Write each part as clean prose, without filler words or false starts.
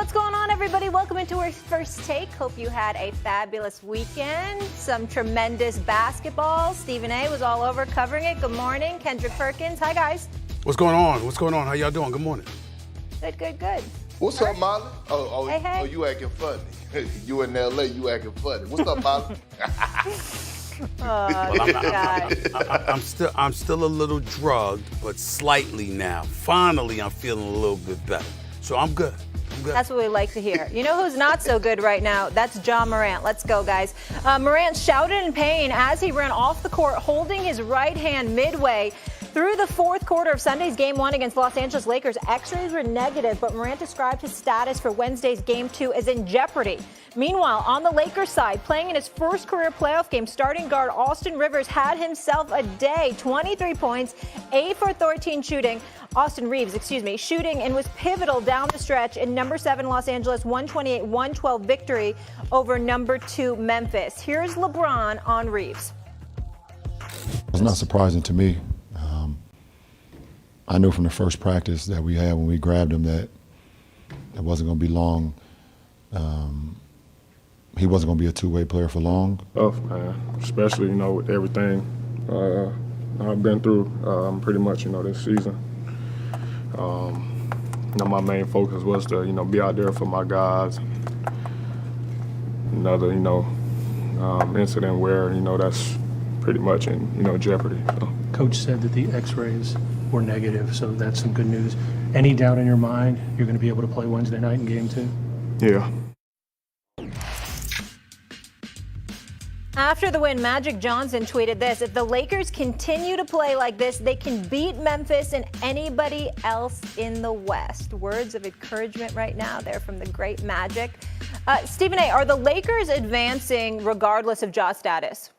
What's going on, everybody? Welcome into our First Take. Hope you had a fabulous weekend. Some tremendous basketball. Stephen A. was all over covering it. Good morning. Kendrick Perkins. Hi, guys. What's going on? What's going on? How y'all doing? Good morning. Good. What's up, Molly? Hey. Oh, you acting funny. You in L.A., you acting funny. What's up, Molly? I'm still a little drugged, but slightly now. Finally, I'm feeling a little bit better. So I'm good. That's what we like to hear. You know who's not so good right now? That's Ja Morant. Let's go, guys. Morant shouted in pain as he ran off the court, holding his right hand midway through the fourth quarter of Sunday's Game 1 against Los Angeles Lakers. X-rays were negative, but Morant described his status for Wednesday's Game 2 as in jeopardy. Meanwhile, on the Lakers side, playing in his first career playoff game, starting guard Austin Rivers had himself a day. 23 points, 8 for 13 shooting. Austin Reeves, shooting, and was pivotal down the stretch in number 7 Los Angeles 128-112 victory over number 2 Memphis. Here's LeBron on Reeves. It's not surprising to me. I knew from the first practice that we had when we grabbed him that it wasn't going to be long. He wasn't going to be a two-way player for long. Tough, man, especially, with everything I've been through pretty much, this season. My main focus was to, be out there for my guys. Another, incident where, that's pretty much in, jeopardy. So. Coach said that the X-rays were negative, so that's some good news. Any doubt in your mind you're going to be able to play Wednesday night in Game 2? Yeah. After the win, Magic Johnson tweeted this: if the Lakers continue to play like this, they can beat Memphis and anybody else in the West. Words of encouragement right now there from the great Magic. Stephen A., are the Lakers advancing regardless of Ja's status?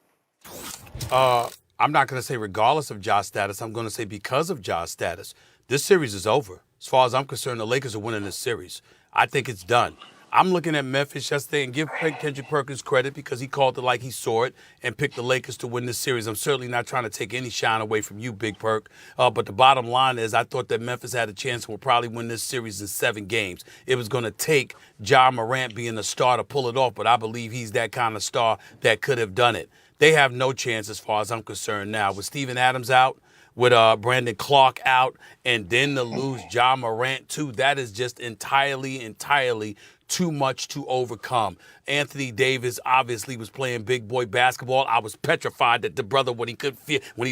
I'm not going to say regardless of Ja's status. I'm going to say because of Ja's status. This series is over. As far as I'm concerned, the Lakers are winning this series. I think it's done. I'm looking at Memphis yesterday and give Kendrick Perkins credit because he called it like he saw it and picked the Lakers to win this series. I'm certainly not trying to take any shine away from you, Big Perk. But the bottom line is I thought that Memphis had a chance and would probably win this series in 7 games. It was going to take Ja Morant being the star to pull it off, but I believe he's that kind of star that could have done it. They have no chance as far as I'm concerned now. With Steven Adams out, with Brandon Clark out, and then to lose Ja Morant too, that is just entirely too much to overcome. Anthony Davis obviously was playing big boy basketball. I was petrified that the brother, when he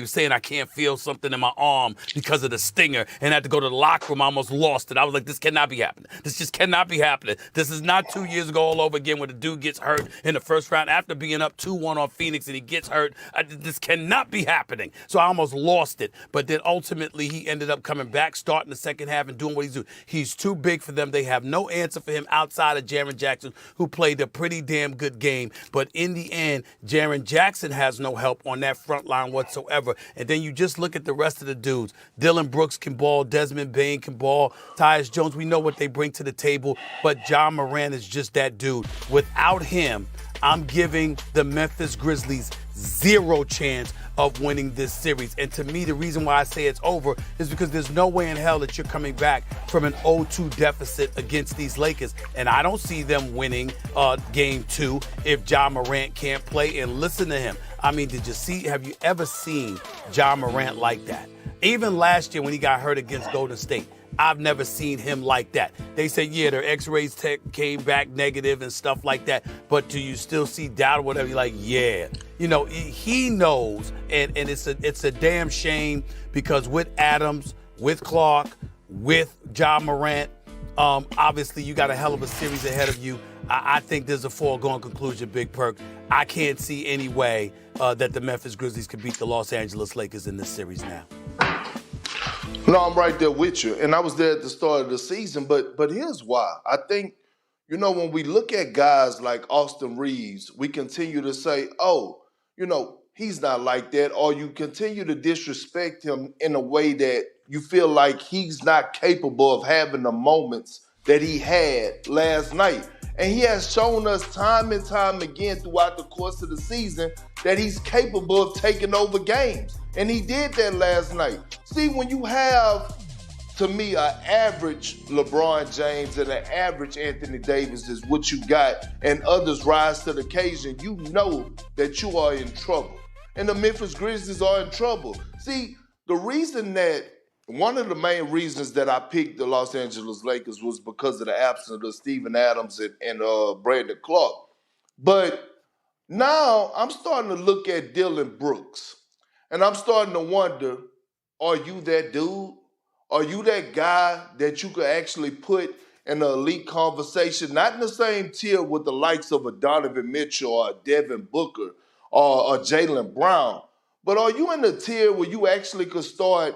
was saying I can't feel something in my arm because of the stinger and had to go to the locker room, I almost lost it. I was like, this cannot be happening. This just cannot be happening. This is not 2 years ago all over again where the dude gets hurt in the first round after being up 2-1 on Phoenix and he gets hurt. This cannot be happening. So I almost lost it. But then ultimately he ended up coming back, starting the second half and doing what he's doing. He's too big for them. They have no answer for him outside of Jaren Jackson, who played a pretty damn good game. But in the end, Jaren Jackson has no help on that front line whatsoever. And then you just look at the rest of the dudes. Dylan Brooks can ball. Desmond Bain can ball. Tyus Jones, we know what they bring to the table. But Ja Morant is just that dude. Without him, I'm giving the Memphis Grizzlies 0 chance of winning this series. And to me, the reason why I say it's over is because there's no way in hell that you're coming back from an 0-2 deficit against these Lakers. And I don't see them winning Game 2 if Ja Morant can't play. And listen to him. I mean, have you ever seen Ja Morant like that? Even last year when he got hurt against Golden State, I've never seen him like that. They say, yeah, their X-rays came back negative and stuff like that, but do you still see doubt or whatever? You're like, yeah. He knows, and it's a damn shame because with Adams, with Clark, with Ja Morant, obviously you got a hell of a series ahead of you. I think there's a foregone conclusion, Big Perk. I can't see any way that the Memphis Grizzlies could beat the Los Angeles Lakers in this series now. No, I'm right there with you. And I was there at the start of the season, but here's why. I think, when we look at guys like Austin Reeves, we continue to say, he's not like that, or you continue to disrespect him in a way that you feel like he's not capable of having the moments that he had last night. And he has shown us time and time again throughout the course of the season that he's capable of taking over games. And he did that last night. See, when you have to me, an average LeBron James and an average Anthony Davis is what you got, and others rise to the occasion, you know that you are in trouble. And the Memphis Grizzlies are in trouble. See, the reason that one of the main reasons that I picked the Los Angeles Lakers was because of the absence of Steven Adams and Brandon Clark. But now I'm starting to look at Dylan Brooks, and I'm starting to wonder, are you that dude? Are you that guy that you could actually put in an elite conversation, not in the same tier with the likes of a Donovan Mitchell or a Devin Booker or Jaylen Brown, but are you in the tier where you actually could start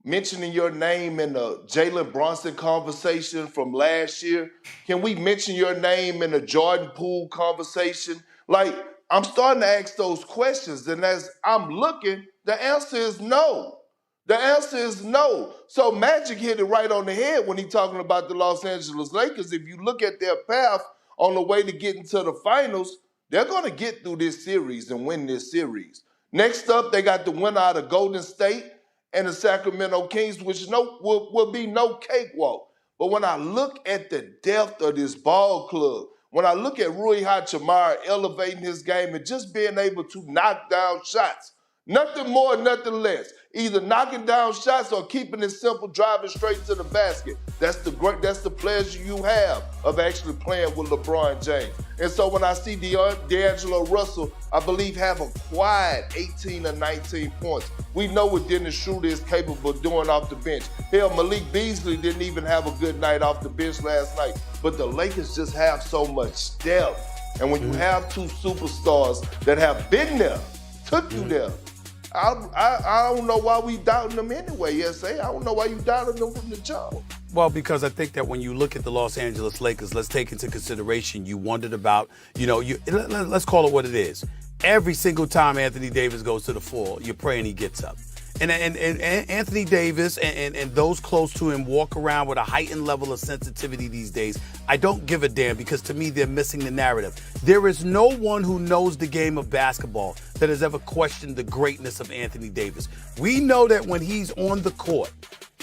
mentioning your name in the Jalen Brunson conversation from last year? Can we mention your name in the Jordan Poole conversation? Like, I'm starting to ask those questions, and as I'm looking, the answer is no. The answer is no. So Magic hit it right on the head when he's talking about the Los Angeles Lakers. If you look at their path on the way to getting to the finals, they're going to get through this series and win this series. Next up, they got the winner out of Golden State and the Sacramento Kings, which will be no cakewalk. But when I look at the depth of this ball club, when I look at Rui Hachimura elevating his game and just being able to knock down shots, nothing more, nothing less. Either knocking down shots or keeping it simple, driving straight to the basket. That's the pleasure you have of actually playing with LeBron James. And so when I see D'Angelo Russell, I believe, have a quiet 18 or 19 points. We know what Dennis Schroeder is capable of doing off the bench. Hell, Malik Beasley didn't even have a good night off the bench last night. But the Lakers just have so much depth. And when you have two superstars that have been there, took you there, I don't know why we doubting them anyway, I don't know why you doubting them from the jump. Well, because I think that when you look at the Los Angeles Lakers, let's take into consideration, you wondered about, let's call it what it is. Every single time Anthony Davis goes to the floor, you're praying he gets up. And Anthony Davis and those close to him walk around with a heightened level of sensitivity these days. I don't give a damn, because to me, they're missing the narrative. There is no one who knows the game of basketball that has ever questioned the greatness of Anthony Davis. We know that when he's on the court,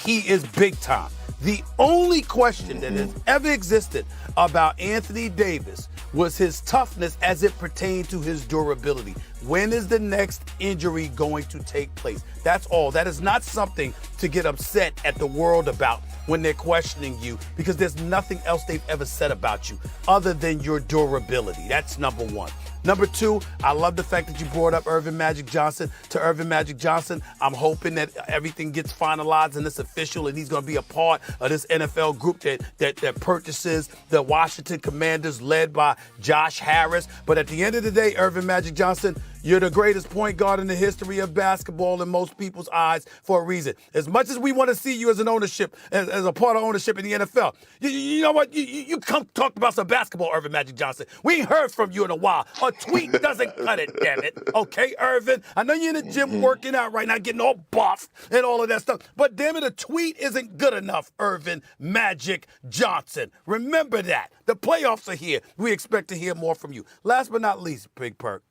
he is big time. The only question that has ever existed about Anthony Davis was his toughness as it pertained to his durability. When is the next injury going to take place? That's all. That is not something to get upset at the world about when they're questioning you, because there's nothing else they've ever said about you other than your durability. That's number one. Number two, I love the fact that you brought up Earvin Magic Johnson. To Earvin Magic Johnson, I'm hoping that everything gets finalized and it's official, and he's going to be a part of this NFL group that purchases the Washington Commanders led by Josh Harris. But at the end of the day, Earvin Magic Johnson, you're the greatest point guard in the history of basketball in most people's eyes for a reason. As much as we want to see you as an ownership, as a part of ownership in the NFL, you know what? You come talk about some basketball, Earvin Magic Johnson. We ain't heard from you in a while. A tweet doesn't cut it, damn it. Okay, Earvin? I know you're in the gym working out right now, getting all buff and all of that stuff. But damn it, a tweet isn't good enough, Earvin Magic Johnson. Remember that. The playoffs are here. We expect to hear more from you. Last but not least, Big Perk,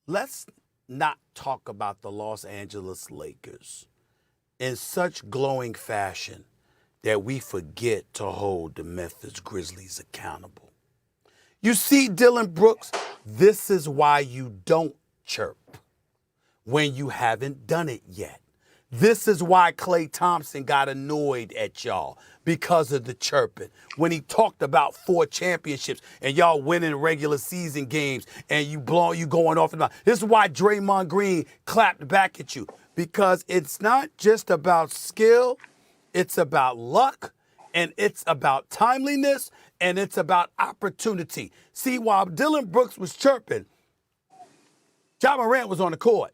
let's not talk about the Los Angeles Lakers in such glowing fashion that we forget to hold the Memphis Grizzlies accountable. You see, Dylan Brooks, this is why you don't chirp when you haven't done it yet. This is why Klay Thompson got annoyed at y'all, because of the chirping. When he talked about 4 championships and y'all winning regular season games and you going off and on. This is why Draymond Green clapped back at you, because it's not just about skill, it's about luck, and it's about timeliness, and it's about opportunity. See, while Dylan Brooks was chirping, Ja Morant was on the court.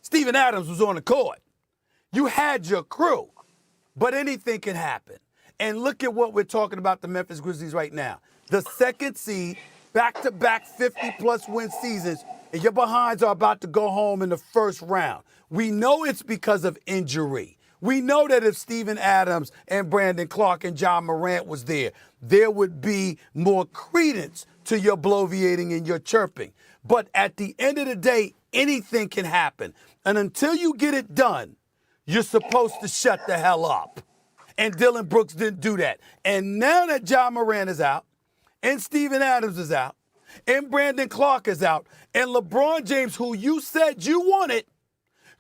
Steven Adams was on the court. You had your crew, but anything can happen. And look at what we're talking about the Memphis Grizzlies right now. The second seed, back-to-back 50-plus win seasons, and your behinds are about to go home in the first round. We know it's because of injury. We know that if Steven Adams and Brandon Clark and Ja Morant was there would be more credence to your bloviating and your chirping. But at the end of the day, anything can happen. And until you get it done, you're supposed to shut the hell up. And Dylan Brooks didn't do that. And now that Ja Morant is out, and Steven Adams is out, and Brandon Clark is out, and LeBron James, who you said you wanted,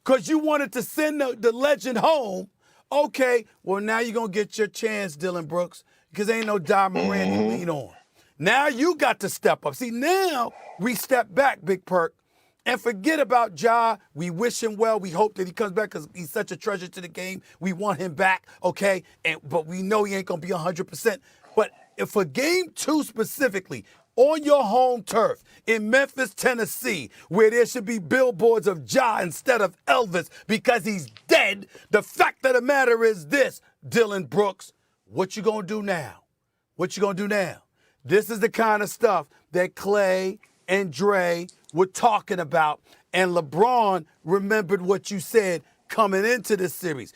because you wanted to send the legend home, okay, well, now you're going to get your chance, Dylan Brooks, because ain't no Ja Morant to lean on. Now you got to step up. See, now we step back, Big Perk, and forget about Ja. We wish him well. We hope that he comes back because he's such a treasure to the game. We want him back, okay? But we know he ain't going to be 100%. But if for game 2 specifically, on your home turf in Memphis, Tennessee, where there should be billboards of Ja instead of Elvis because he's dead, the fact of the matter is this, Dylan Brooks, what you going to do now? What you going to do now? This is the kind of stuff that Clay and Dre were talking about, and LeBron remembered what you said coming into this series.